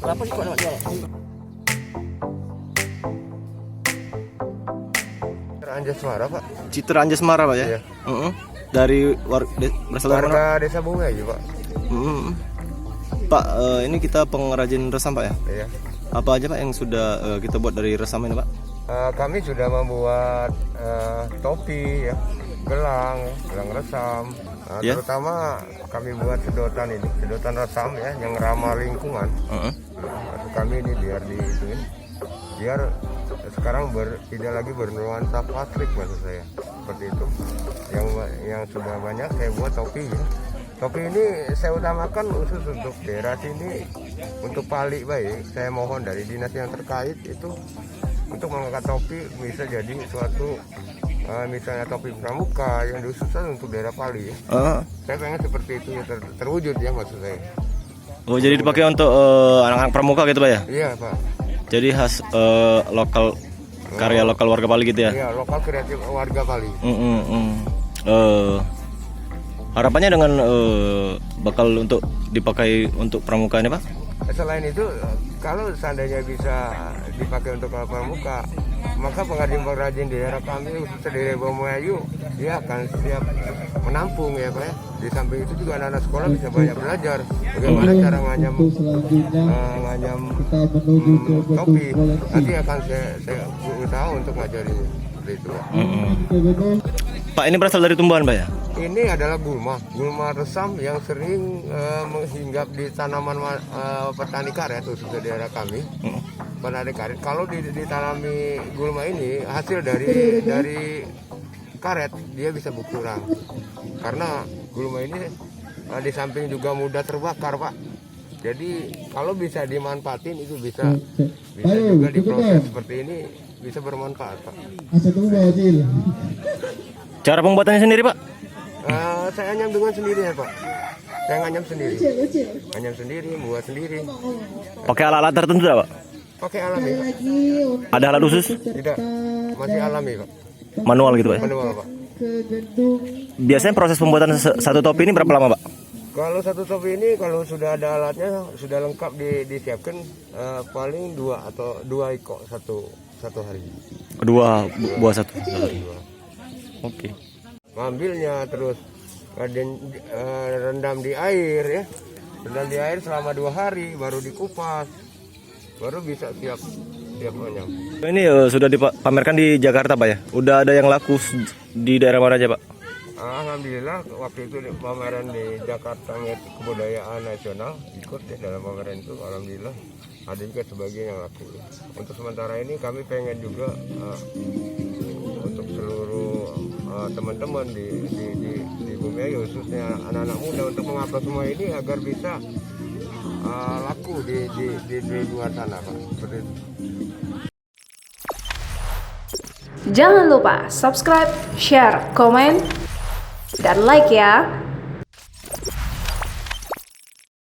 Berapa sih Pak dapat jual? Citra Anjasmara, Pak. Citra Anjasmara, Pak ya? Iya. Dari berasal dari mana? Warga Desa Bungayu, Pak. Pak, ini kita pengrajin resam, Pak ya? Iya. Apa aja Pak yang sudah kita buat dari resam ini, Pak? Kami sudah membuat topi, ya, gelang resam. Ya. Terutama kami buat sedotan resam ya, yang ramah lingkungan. Maksud kami ini biar biar sekarang tidak lagi bernuansa plastik, maksud saya, seperti itu. Yang sudah banyak saya buat topi ya. Topi ini saya utamakan khusus untuk daerah sini, untuk Pali baik. Saya mohon dari dinas yang terkait itu untuk mengangkat topi bisa jadi suatu misalnya topi pramuka yang dikhususkan untuk daerah Pali ya. Saya pengen seperti itu ya, terwujud ya, maksud saya. Oh, jadi dipakai untuk anak-anak pramuka gitu, Pak ya? Iya, Pak. Jadi khas lokal karya lokal warga Pali gitu ya? Iya, lokal kreatif warga Pali. Harapannya dengan bakal untuk dipakai untuk pramuka ini, Pak? Selain itu, kalau seandainya bisa dipakai untuk pramuka, maka pengrajin-pengrajin di daerah kami, khususnya di daerah Bungayu, dia akan siap menampung ya, Pak ya. Di samping itu juga anak-anak sekolah bisa banyak belajar bagaimana cara nganyam topi. Nanti akan saya usaha untuk ngajarin seperti itu, Pak. Pak, ini berasal dari tumbuhan, Pak ya? Ini adalah gulma resam yang sering menghinggap di tanaman petani karet, khususnya daerah kami. Petani karet, kalau ditanami gulma ini, hasil dari karet dia bisa berkurang. Karena gulma ini di samping juga mudah terbakar, Pak. Jadi kalau bisa dimanfaatin itu bisa juga diproses seperti ini, bisa bermanfaat, Pak. Cara pembuatannya sendiri, Pak? Saya anyam dengan sendiri ya, Pak. Saya nganyam sendiri. Anyam sendiri, buat sendiri. Pakai alat-alat tertentu tidak, Pak? Pakai alami, Pak. Ada alat khusus? Tidak, masih alami, Pak. Manual gitu, Pak? Manual, Pak. Biasanya proses pembuatan satu topi ini berapa lama, Pak? Kalau satu topi ini, kalau sudah ada alatnya, sudah lengkap disiapkan, paling 2 ekor satu hari. Dua buah satu hari. Oke. Ngambilnya terus rendam di air ya. Rendam di air selama 2 hari, baru dikupas, baru bisa siap manyam. Ini sudah dipamerkan di Jakarta, Pak ya? Udah ada yang laku di daerah mana aja, Pak? Alhamdulillah waktu itu pameran di Jakarta Kebudayaan Nasional, ikut ya dalam pameran itu. Alhamdulillah ada juga sebagian yang laku. Untuk sementara ini kami pengen juga untuk seluruh teman-teman di Bungayu, khususnya anak-anak muda, untuk mengupload semua ini agar bisa laku di luar sana, Pak. Seperti itu. Jangan lupa subscribe, share, komen, dan like ya.